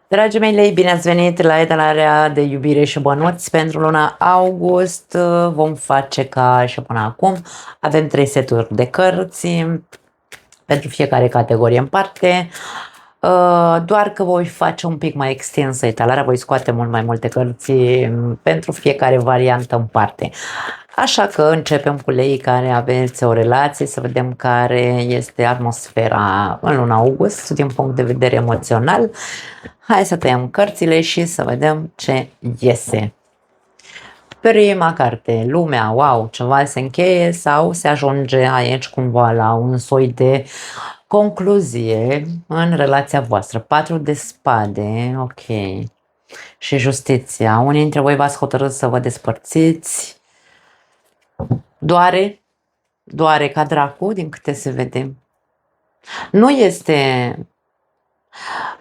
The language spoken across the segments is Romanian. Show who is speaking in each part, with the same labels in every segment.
Speaker 1: Dragii mei lei, bine ați venit la etalarea de iubire și bănuți pentru luna august. Vom face ca și până acum. Avem 3 seturi de cărți pentru fiecare categorie în parte. Doar că voi face un pic mai extinsă etalarea, voi scoate mult mai multe cărți pentru fiecare variantă în parte. Așa că începem cu lei care aveți o relație, să vedem care este atmosfera în luna august din punct de vedere emoțional. Hai să tăiem cărțile și să vedem ce iese. Prima carte, lumea, wow, ceva se încheie sau se ajunge aici cumva la un soi de concluzie în relația voastră. 4 de spade, ok. Și justiția. Unii dintre voi v-ați hotărât să vă despărțiți. Doare ca dracu, din câte se vede.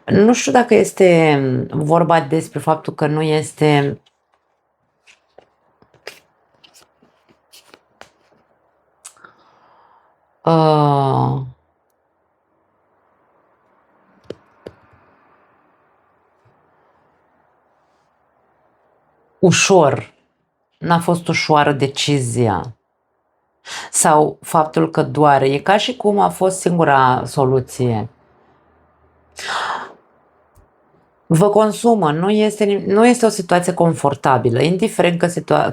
Speaker 1: Nu știu dacă este vorba despre faptul că nu este ușor, n-a fost ușoară decizia sau faptul că doare, e ca și cum a fost singura soluție. Vă consumă, nu este o situație confortabilă, indiferent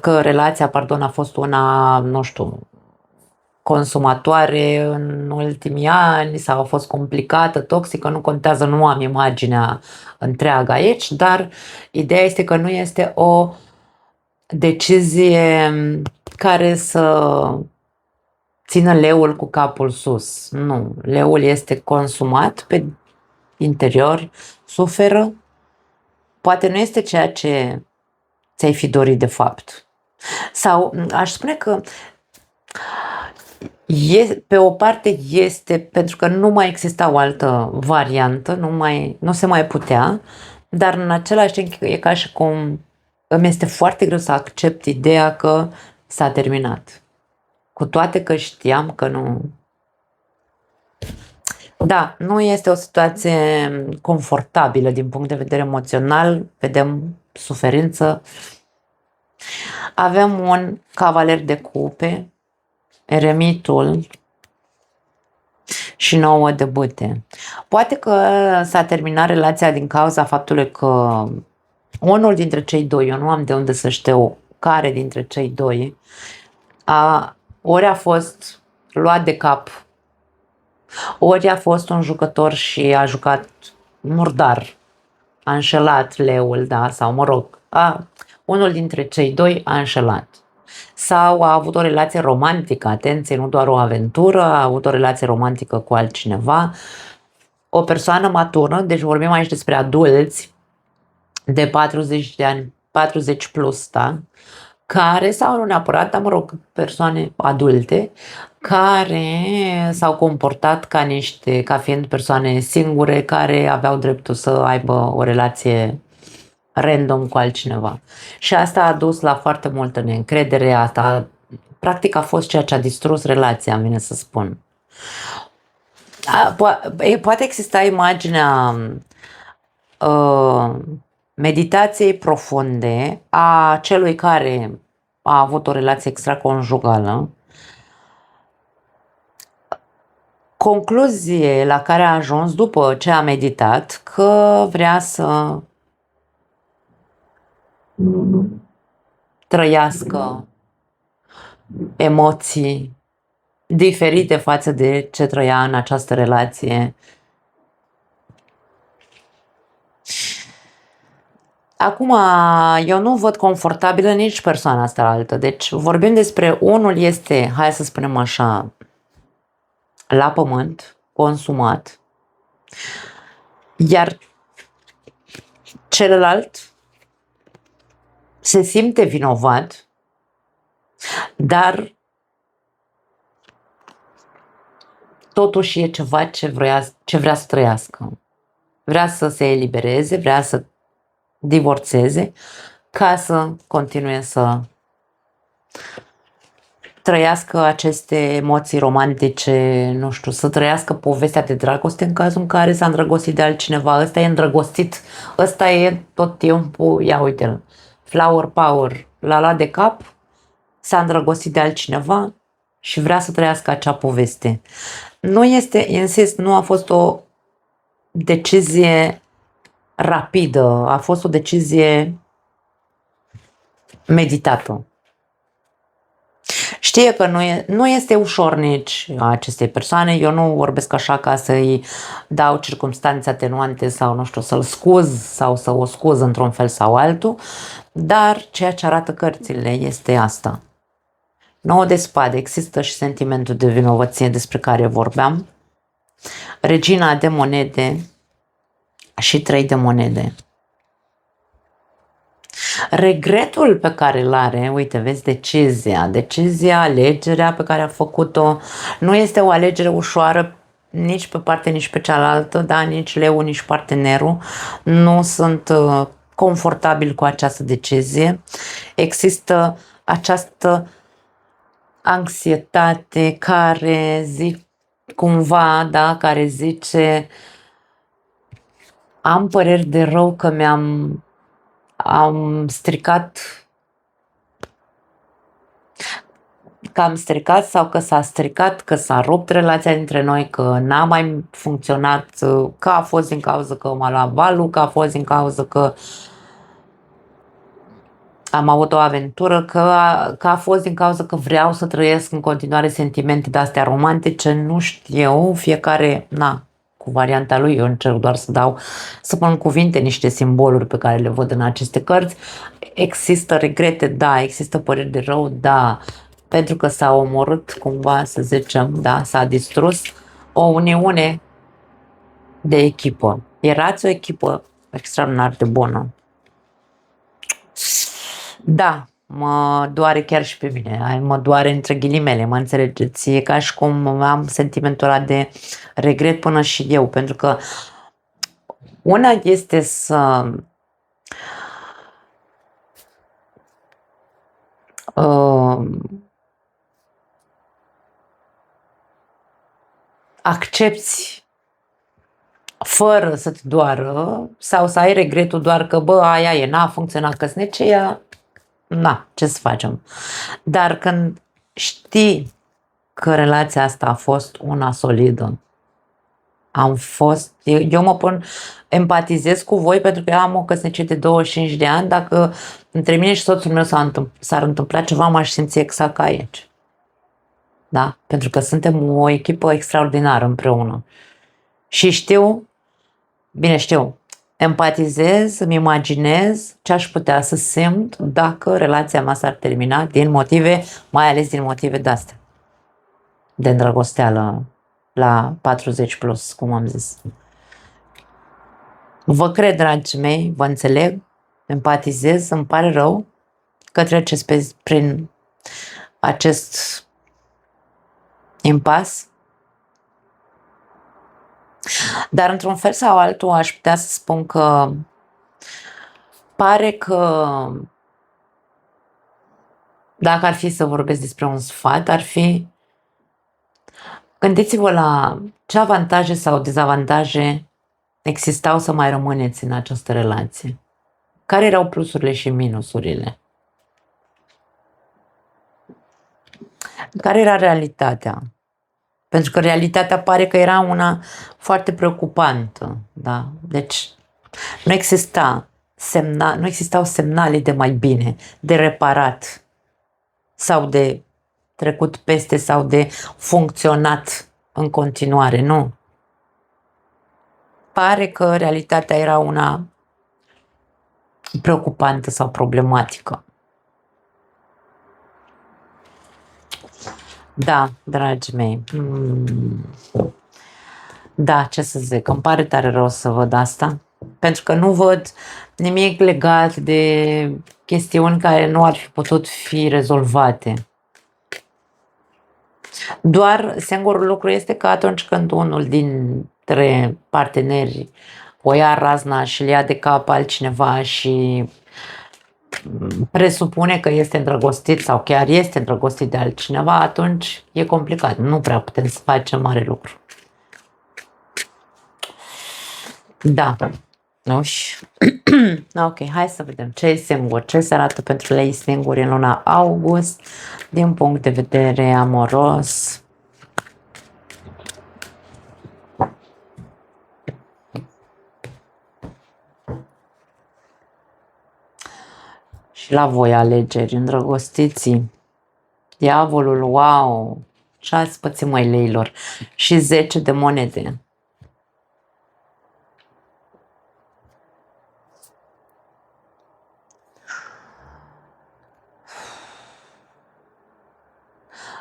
Speaker 1: că relația, a fost una, nu știu, consumatoare în ultimii ani sau a fost complicată, toxică, nu contează, nu am imaginea întreagă aici, dar ideea este că nu este o decizie care să țină leul cu capul sus. Nu, leul este consumat pe interior, suferă, poate nu este ceea ce ți-ai fi dorit de fapt. Sau aș spune că pe o parte este pentru că nu mai exista o altă variantă, nu se mai putea, dar în același timp e ca și cum îmi este foarte greu să accept ideea că s-a terminat. Cu toate că știam că nu. Da, nu este o situație confortabilă din punct de vedere emoțional, vedem suferință. Avem un cavaler de cupe, eremitul și 9 de bâte. Poate că s-a terminat relația din cauza faptului că unul dintre cei doi, eu nu am de unde să știu care dintre cei doi, ori a fost luat de cap, ori a fost un jucător și a jucat murdar, a înșelat leul, da, sau mă rog, unul dintre cei doi a înșelat. Sau a avut o relație romantică, atenție, nu doar o aventură, a avut o relație romantică cu altcineva, o persoană matură, deci vorbim aici despre adulți de 40 de ani, 40 plus, da? Care, sau nu neapărat, dar mă rog, persoane adulte, care s-au comportat ca fiind persoane singure, care aveau dreptul să aibă o relație random cu altcineva. Și asta a dus la foarte multă neîncredere, asta practic a fost ceea ce a distrus relația, îmi vine să spun. Poate exista imaginea meditației profunde a celui care a avut o relație extraconjugală, concluzie la care a ajuns după ce a meditat că vrea să trăiască emoții diferite față de ce trăia în această relație. Acum, eu nu văd confortabilă nici persoana asta altă. Deci vorbim despre unul este, hai să spunem așa, la pământ, consumat, iar celălalt se simte vinovat, dar totuși e ceva ce vrea să trăiască. Vrea să se elibereze, vrea să divorțeze ca să continue să trăiască aceste emoții romantice, nu știu, să trăiască povestea de dragoste în cazul în care s-a îndrăgostit de altcineva, ăsta e îndrăgostit, ăsta e tot timpul, ia uite-l, flower power, l-a luat de cap, s-a îndrăgostit de altcineva și vrea să trăiască acea poveste. Nu este, insist, nu a fost o decizie rapidă, a fost o decizie meditată. Știe că nu este ușor nici acestei persoane, eu nu vorbesc așa ca să-i dau circumstanțe atenuante sau nu știu, să-l scuz sau să o scuz într-un fel sau altul, dar ceea ce arată cărțile este asta. 9 de spade, există și sentimentul de vinovăție despre care vorbeam, regina de monede și 3 de monede. Regretul pe care îl are, uite, vezi, decizia, alegerea pe care a făcut-o, nu este o alegere ușoară nici pe parte, nici pe cealaltă, da, nici leu, nici partenerul, nu sunt confortabil cu această decizie. Există această anxietate care cumva, da, care zice am păreri de rău că am stricat sau că s-a stricat, că s-a rupt relația dintre noi, că n-a mai funcționat, că a fost din cauza că m-a luat valul, că a fost din cauza că am avut o aventură, că a fost din cauza că vreau să trăiesc în continuare sentimente de-astea romantice, nu știu, fiecare, cu varianta lui, eu încerc doar să pun în cuvinte niște simboluri pe care le văd în aceste cărți. Există regrete, da, există păreri de rău, da, pentru că s-a omorât cumva, să zicem, da, s-a distrus o uniune de echipă. Erați o echipă extraordinar de bună. Da, mă doare chiar și pe mine, mă doare între ghilimele, mă înțelegeți, e ca și cum am sentimentul ăla de regret până și eu, pentru că una este să accepti fără să te doară sau să ai regretul doar că, aia e, n-a funcționat căsnicia, ce să facem? Dar când știi că relația asta a fost una solidă, eu empatizez cu voi pentru că eu am o căsnicie de 25 de ani, dacă între mine și soțul meu s-ar întâmpla ceva, m-aș simți exact ca aici. Da? Pentru că suntem o echipă extraordinară împreună. Și știu, empatizez, îmi imaginez ce aș putea să simt dacă relația mea s-ar termina mai ales din motive de-astea. De îndrăgosteală la 40 plus, cum am zis. Vă cred, dragii mei, vă înțeleg, empatizez, îmi pare rău că treceți prin acest impas. Dar într-un fel sau altul aș putea să spun că pare că dacă ar fi să vorbesc despre un sfat, ar fi gândiți-vă la ce avantaje sau dezavantaje existau să mai rămâneți în această relație. Care erau plusurile și minusurile? Care era realitatea? Pentru că realitatea pare că era una foarte preocupantă. Da? Deci nu existau semnale de mai bine, de reparat sau de trecut peste sau de funcționat în continuare. Nu. Pare că realitatea era una preocupantă sau problematică. Da, dragii mei. Da, ce să zic, îmi pare tare rău să văd asta, pentru că nu văd nimic legat de chestiuni care nu ar fi putut fi rezolvate. Doar singurul lucru este că atunci când unul dintre parteneri o ia razna și îl ia de cap altcineva și presupune că este îndrăgostit sau chiar este îndrăgostit de altcineva, atunci e complicat. Nu prea putem să facem mare lucru. Da. Ok, hai să vedem ce e singur, ce se arată pentru lei singuri în luna august din punct de vedere amoros. Și la voi alegeri, îndrăgostiții, diavolul, wow, ce ați pățit, măi, leilor, și 10 de monede.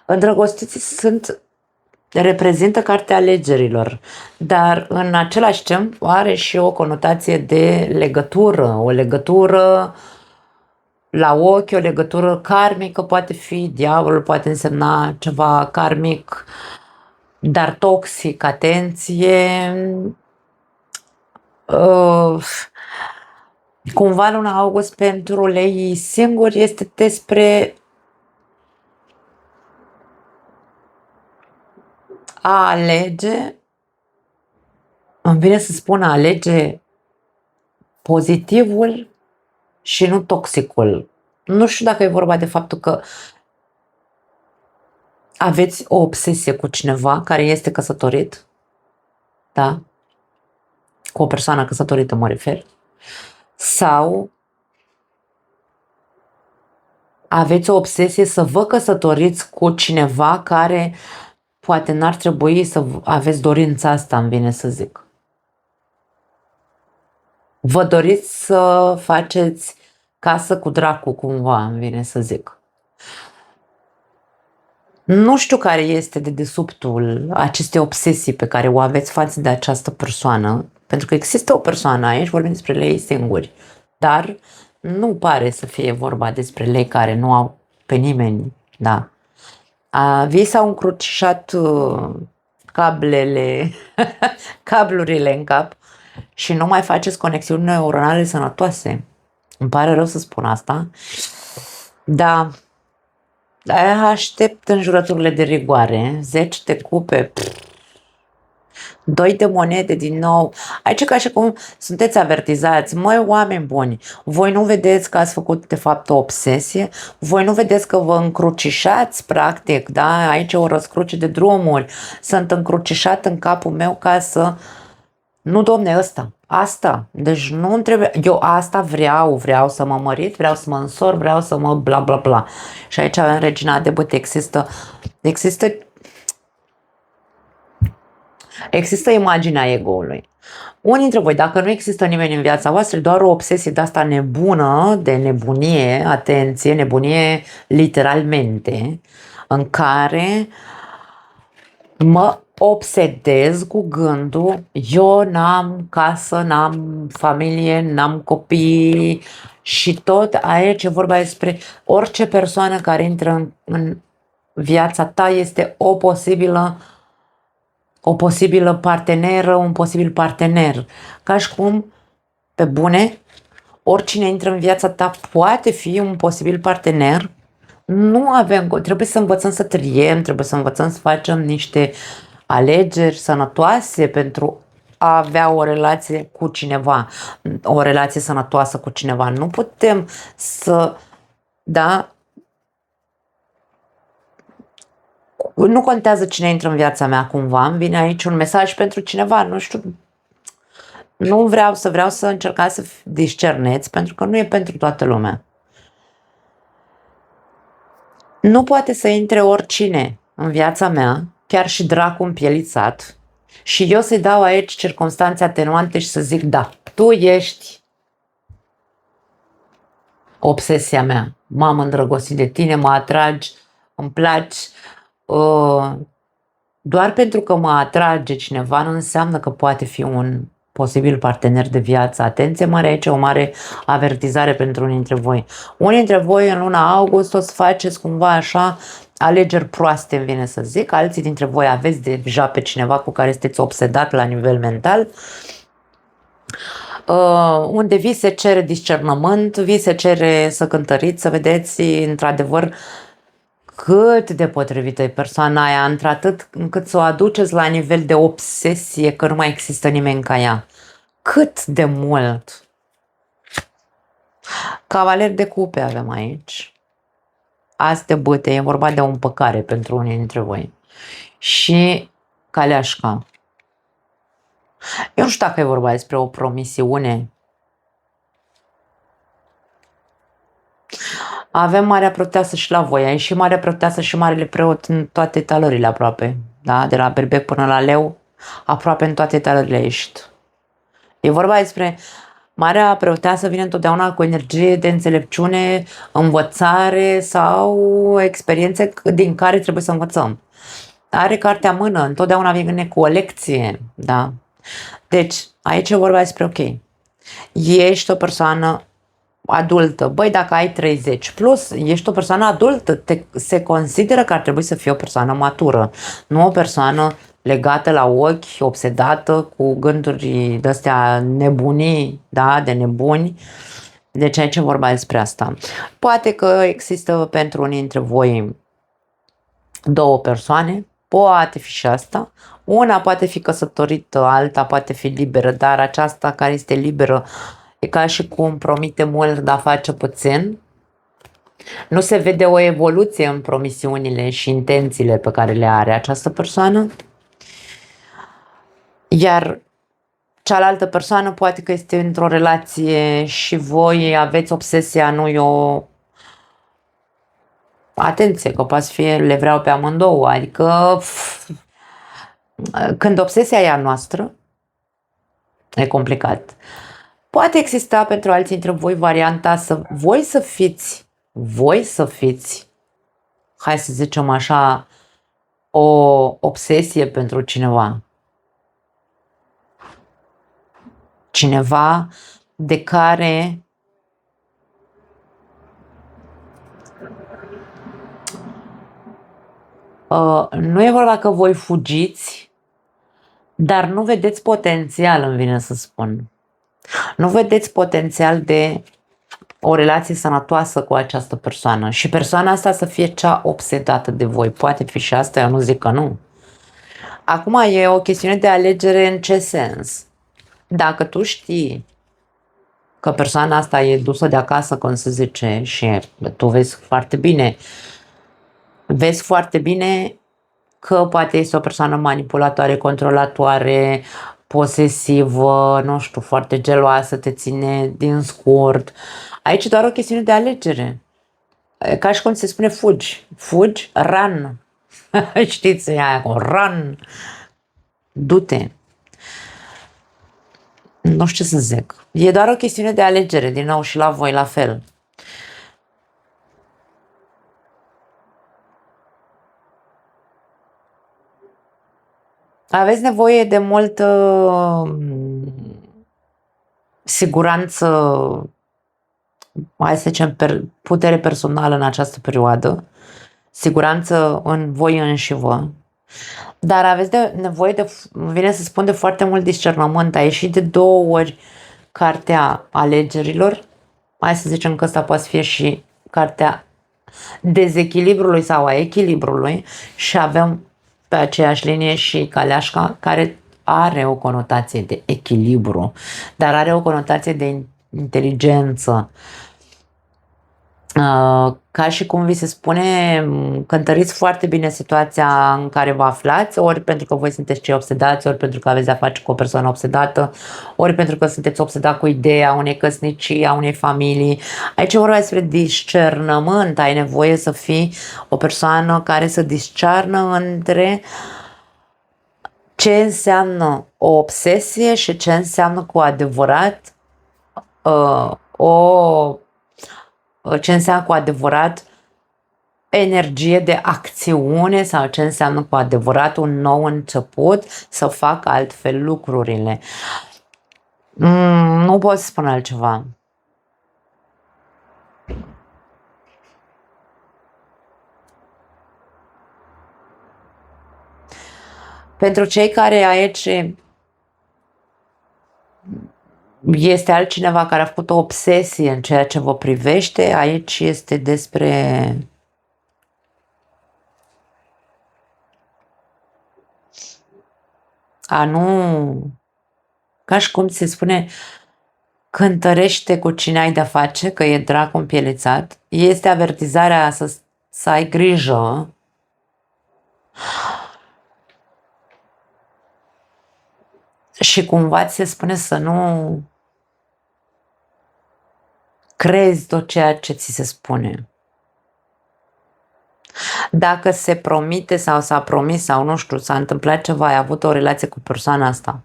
Speaker 1: Îndrăgostiții reprezintă cartea alegerilor, dar în același timp are și o conotație de legătură, o legătură la ochi, o legătură karmică, poate fi, diavolul poate însemna ceva karmic, dar toxic, atenție. Cumva luna august pentru lei singuri este despre a alege, îmi vine să spun a alege pozitivul și nu toxicul. Nu știu dacă e vorba de faptul că aveți o obsesie cu cineva care este căsătorit, da? Cu o persoană căsătorită mă refer, sau aveți o obsesie să vă căsătoriți cu cineva care poate n-ar trebui să aveți dorința asta, îmi vine să zic. Vă doriți să faceți casă cu dracu cumva, îmi vine să zic. Nu știu care este dedesubtul acestei obsesii pe care o aveți față de această persoană, pentru că există o persoană aici, vorbim despre lei singuri, dar nu pare să fie vorba despre lei care nu au pe nimeni, da. Vi s-au încrucișat cablurile în cap și nu mai faceți conexiuni neuronale sănătoase. Îmi pare rău să spun asta, dar aștept înjurăturile de rigoare. 10 de cupe, 2 de monede din nou. Aici e ca și cum sunteți avertizați. Măi, oameni buni, voi nu vedeți că ați făcut de fapt o obsesie? Voi nu vedeți că vă încrucișați practic, da? Aici e o răscruce de drumuri. Sunt încrucișat în capul meu ca să... Nu, domne, asta. Deci nu trebuie... Eu asta vreau să mă mărit, vreau să mă însor, vreau să mă bla bla bla. Și aici avem regina de bâte. Există imaginea ego-ului. Unii dintre voi, dacă nu există nimeni în viața voastră, doar o obsesie de asta nebună, de nebunie, atenție, nebunie literalmente, în care mă obsedez cu gândul, eu n-am casă, n-am familie, n-am copii și tot aici e vorba despre orice persoană care intră în viața ta este o posibilă parteneră, un posibil partener. Ca și cum, pe bune, oricine intră în viața ta poate fi un posibil partener. Nu avem, trebuie să învățăm să triem, trebuie să învățăm să facem niște alegeri sănătoase pentru a avea o relație cu cineva, o relație sănătoasă cu cineva. Nu putem să, da, nu contează cine intră în viața mea cumva, îmi vine aici un mesaj pentru cineva, nu știu, nu vreau să încercați să discerneți, pentru că nu e pentru toată lumea. Nu poate să intre oricine în viața mea, chiar și dracu împielițat, și eu să-i dau aici circumstanțe atenuante și să zic, da, tu ești obsesia mea, m-am îndrăgostit de tine, mă atragi, îmi placi, doar pentru că mă atrage cineva nu înseamnă că poate fi un posibil partener de viață. Atenție mare, aici o mare avertizare pentru unii dintre voi. Unii dintre voi în luna august o să faceți cumva așa alegeri proaste, îmi vine să zic. Alții dintre voi aveți deja pe cineva cu care sunteți obsedat la nivel mental. unde vi se cere discernământ, vi se cere să cântăriți, să vedeți într-adevăr cât de potrivită e persoana aia, într-atât încât să o aduceți la nivel de obsesie că nu mai există nimeni ca ea. Cât de mult! Cavaler de cupe avem aici. As de bâte, e vorba de o împăcare pentru unii dintre voi. Și caleașca. Eu nu știu dacă e vorba despre o promisiune. Avem Marea Preoteasă și la voi. Ai și Marea Preoteasă și Marele Preot în toate talările aproape. Da? De la berbec până la leu, aproape în toate talările ești. E vorba despre Marea Preoteasă vine întotdeauna cu energie de înțelepciune, învățare sau experiențe din care trebuie să învățăm. Are cartea în mână, întotdeauna vine cu o lecție. Da? Deci, aici e vorba despre, ok, ești o persoană adultă. Băi, dacă ai 30 plus, ești o persoană adultă. Se consideră că ar trebui să fii o persoană matură, nu o persoană legată la ochi, obsedată cu gânduri de-astea nebunii, da, de nebuni. Deci aici e vorba despre asta. Poate că există pentru unii dintre voi două persoane, poate fi și asta. Una poate fi căsătorită, alta poate fi liberă, dar aceasta care este liberă e ca și cum promite mult, dar face puțin. Nu se vede o evoluție în promisiunile și intențiile pe care le are această persoană. Iar cealaltă persoană poate că este într-o relație și voi aveți obsesia, nu eu. Atenție, că poate fi, le vreau pe amândouă, adică când obsesia e a noastră, e complicat. Poate exista pentru alții dintre voi varianta să voi să fiți, hai să zicem așa, o obsesie pentru cineva. Cineva de care nu e vorba că voi fugiți, dar nu vedeți potențial, îmi vine să spun. Nu vedeți potențial de o relație sănătoasă cu această persoană și persoana asta să fie cea obsedată de voi. Poate fi și asta, eu nu zic că nu. Acum e o chestiune de alegere în ce sens. Dacă tu știi că persoana asta e dusă de acasă, cum se zice, și tu vezi foarte bine că poate este o persoană manipulatoare, controlatoare, posesivă, nu știu, foarte geloasă, te ține din scurt. Aici e doar o chestiune de alegere. Ca și cum se spune fugi, run. Știți aia cu run, du-te. Nu știu ce să zic. E doar o chestiune de alegere, din nou și la voi la fel. Aveți nevoie de multă siguranță, hai să zicem, putere personală în această perioadă, siguranță în voi înșivă, dar aveți nevoie de, vine să spun, de foarte mult discernământ. A ieșit de 2 ori cartea alegerilor, hai să zicem că asta poate fi și cartea dezechilibrului sau a echilibrului și avem pe aceeași linie și caleașca, care are o conotație de echilibru, dar are o conotație de inteligență. Ca și cum vi se spune, cântăriți foarte bine situația în care vă aflați, ori pentru că voi sunteți cei obsedați, ori pentru că aveți de-a face cu o persoană obsedată, ori pentru că sunteți obsedat cu ideea unei căsnicii, a unei familii. Aici vorba despre discernământ. Ai nevoie să fii o persoană care să discearnă între ce înseamnă o obsesie și ce înseamnă cu adevărat ce înseamnă cu adevărat energie de acțiune sau ce înseamnă cu adevărat un nou început, să fac altfel lucrurile. Nu pot să spun altceva. Pentru cei care aici Este altcineva care a făcut o obsesie în ceea ce vă privește. Aici este despre a nu, ca și cum se spune, cântărește cu cine ai de-a face, că e dracu împielețat. Este avertizarea să ai grijă. Și cumva ți se spune să nu crezi tot ceea ce ți se spune. Dacă se promite sau s-a promis sau nu știu, s-a întâmplat ceva, ai avut o relație cu persoana asta,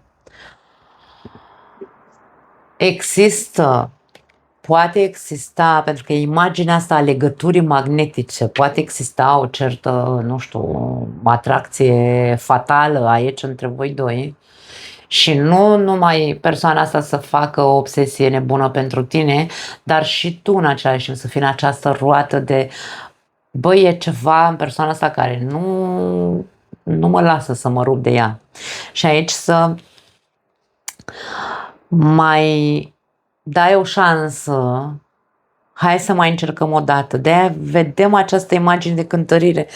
Speaker 1: poate exista, pentru că imaginea asta a legăturii magnetice, poate exista o certă, nu știu, o atracție fatală aici între voi doi și nu numai persoana asta să facă o obsesie nebună pentru tine, dar și tu în același timp să fii în această roată de băi, e ceva în persoana asta care nu mă lasă să mă rup de ea. Și aici să mai dai o șansă, hai să mai încercăm o dată. De-aia vedem această imagine de cântărire.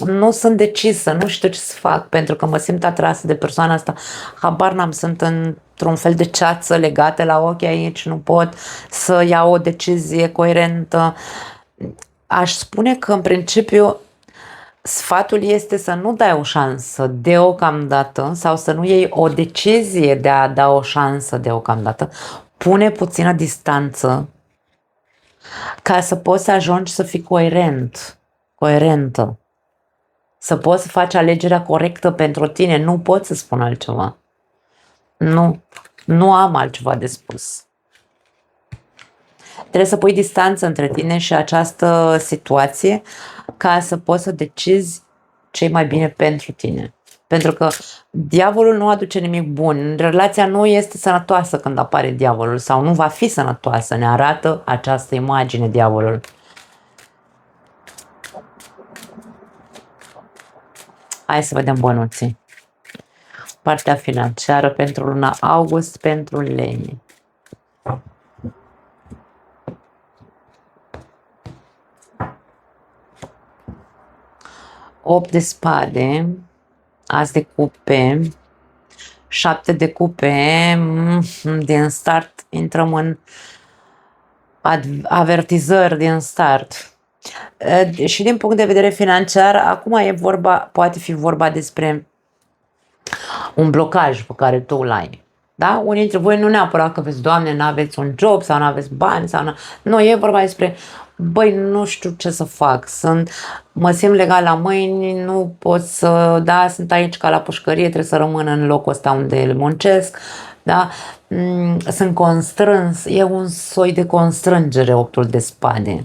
Speaker 1: Nu sunt decisă, nu știu ce să fac, pentru că mă simt atrasă de persoana asta. Habar n-am, sunt într-un fel de ceață legată la ochi aici, nu pot să iau o decizie coerentă. Aș spune că, în principiu, sfatul este să nu dai o șansă deocamdată sau să nu iei o decizie de a da o șansă deocamdată. Pune puțină distanță ca să poți să ajungi să fii coerentă. Să poți să faci alegerea corectă pentru tine. Nu pot să spun altceva. Nu am altceva de spus. Trebuie să pui distanță între tine și această situație ca să poți să decizi ce e mai bine pentru tine. Pentru că diavolul nu aduce nimic bun. Relația nu este sănătoasă când apare diavolul sau nu va fi sănătoasă. Ne arată această imagine diavolul. Hai să vedem bănuții. Partea financiară pentru luna august pentru Leni. Opt de spade, as de cupe, 7 de cupe, din start intrăm în avertizări din start. Și din punct de vedere financiar, acum poate fi vorba despre un blocaj pe care tu îl ai. Da? Unii dintre voi nu neapărat că vezi, Doamne, n-aveți un job sau n-aveți bani sau nu, e vorba despre băi, nu știu ce să fac, mă simt legat la mâini, nu pot să, da, sunt aici ca la pușcărie, trebuie să rămân în locul ăsta unde muncesc, da? Sunt constrâns, e un soi de constrângere optul de spade.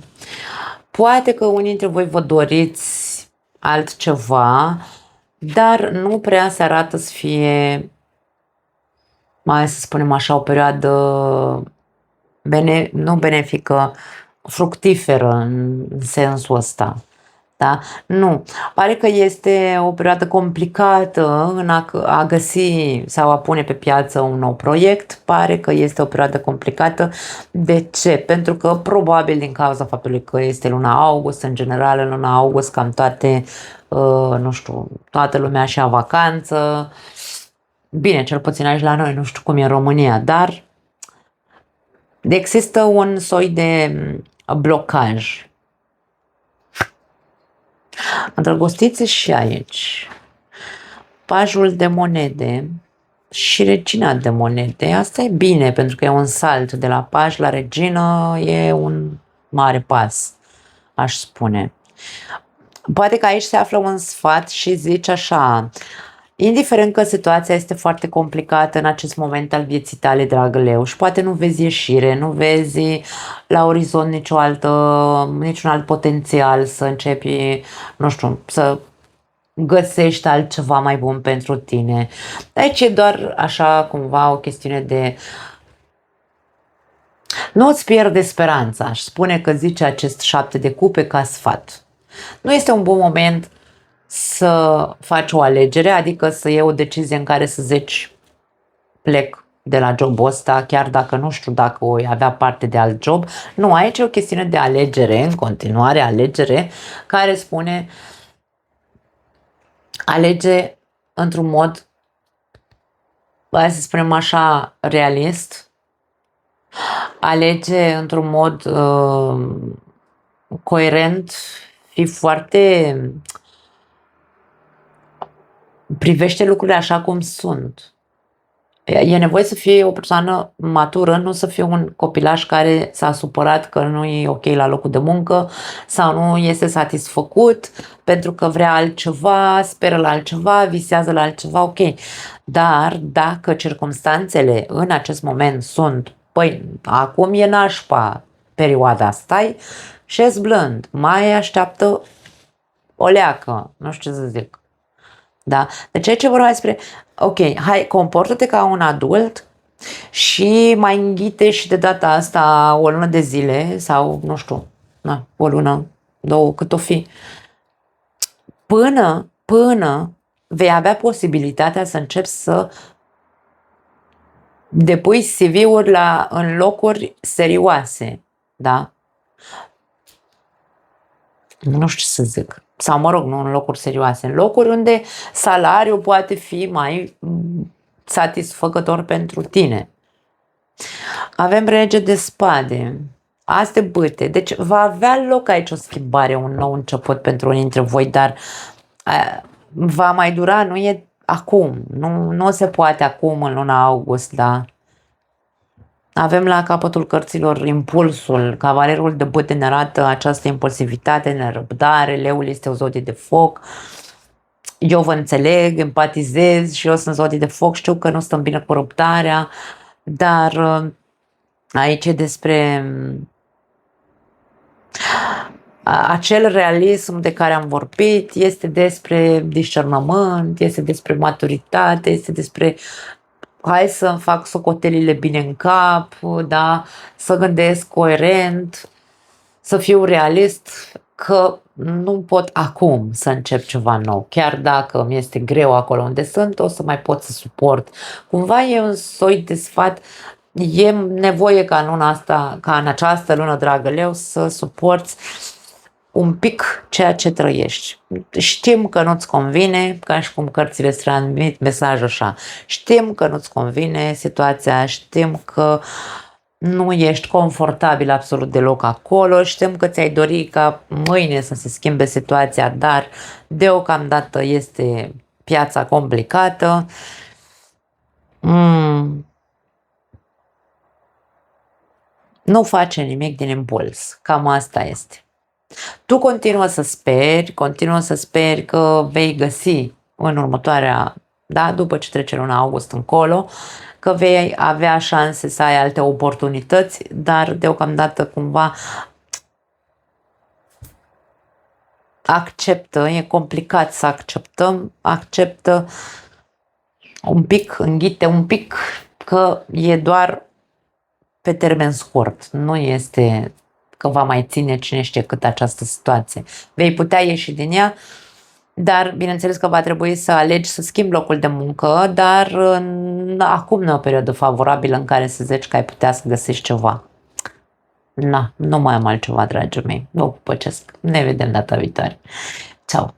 Speaker 1: Poate că unii dintre voi vă doriți altceva, dar nu prea se arată să fie, mai să spunem așa, o perioadă nu benefică, fructiferă în sensul ăsta. Da? Nu. Pare că este o perioadă complicată în a găsi sau a pune pe piață un nou proiect. Pare că este o perioadă complicată. De ce? Pentru că probabil din cauza faptului că este luna august, în general în luna august cam toate, nu știu, toată lumea și-a vacanță. Bine, cel puțin aici la noi, nu știu cum e în România, dar există un soi de blocaj. Îndrăgostiți și aici. Pajul de monede și regina de monede. Asta e bine, pentru că e un salt de la paj la regină, e un mare pas, aș spune. Poate că aici se află un sfat și zici așa: indiferent că situația este foarte complicată în acest moment al vieții tale, dragă leu, și poate nu vezi ieșire, nu vezi la orizont niciun alt potențial să începi, nu știu, să găsești altceva mai bun pentru tine. Aici e doar așa cumva o chestiune de nu îți pierde speranța. Aș spune că zice acest 7 de cupe ca sfat. Nu este un bun moment să faci o alegere, adică să iei o decizie în care să zici plec de la jobul ăsta, chiar dacă nu știu dacă o avea parte de alt job. Nu, aici e o chestiune de alegere, în continuare alegere, care spune alege într-un mod, hai să spunem așa, realist, alege într-un mod coerent, fii foarte, privește lucrurile așa cum sunt. E nevoie să fie o persoană matură, nu să fie un copilaș care s-a supărat că nu e ok la locul de muncă sau nu este satisfăcut pentru că vrea altceva, speră la altceva, visează la altceva, ok. Dar dacă circumstanțele în acest moment sunt, păi, acum e nașpa perioada asta, șezi blând, mai așteaptă o leacă, nu știu ce să zic. Da? Deci aici vorba despre, ok, hai, comportă-te ca un adult și mai înghite și de data asta o lună de zile sau, nu știu, o lună, două, cât o fi, până vei avea posibilitatea să începi să depui CV-uri în locuri serioase, da? Nu știu ce să zic. Sau mă rog, nu în locuri serioase, în locuri unde salariul poate fi mai satisfăcător pentru tine. Avem rege de spade, as de bâte, deci va avea loc aici o schimbare, un nou început pentru unii dintre voi, dar va mai dura, nu e acum, nu se poate acum în luna august, da? Avem la capătul cărților impulsul, cavalerul de bâte ne arată această impulsivitate, nerăbdare, leul este o zodie de foc, eu vă înțeleg, empatizez și eu sunt zodie de foc, știu că nu stăm bine cu răbdarea, dar aici e despre acel realism de care am vorbit, este despre discernământ, este despre maturitate, este despre hai să fac socotelile bine în cap, da? Să gândesc coerent, să fiu realist, că nu pot acum să încep ceva nou. Chiar dacă mi este greu acolo unde sunt, o să mai pot să suport. Cumva e un soi de sfat, e nevoie ca în luna asta, ca în această lună, dragă leu, să suporți un pic ceea ce trăiești. Știm că nu-ți convine, ca și cum cărțile îți transmit mesajul așa. Știm că nu-ți convine situația, știm că nu ești confortabil absolut deloc acolo, știm că ți-ai dori ca mâine să se schimbe situația, dar deocamdată este piața complicată. Nu face nimic din impuls, cam asta este. Tu continuă să speri că vei găsi în următoarea, da, după ce trece luna august încolo, că vei avea șanse să ai alte oportunități, dar deocamdată cumva acceptă, e complicat să acceptăm, acceptă un pic, înghite un pic că e doar pe termen scurt, nu este că va mai ține cine știe cât această situație. Vei putea ieși din ea, dar bineînțeles că va trebui să alegi să schimbi locul de muncă, dar acum nu e o perioadă favorabilă în care să zici că ai putea să găsești ceva. Nu mai am altceva, dragii mei. Vă pupăcesc. Ne vedem data viitoare. Ceau!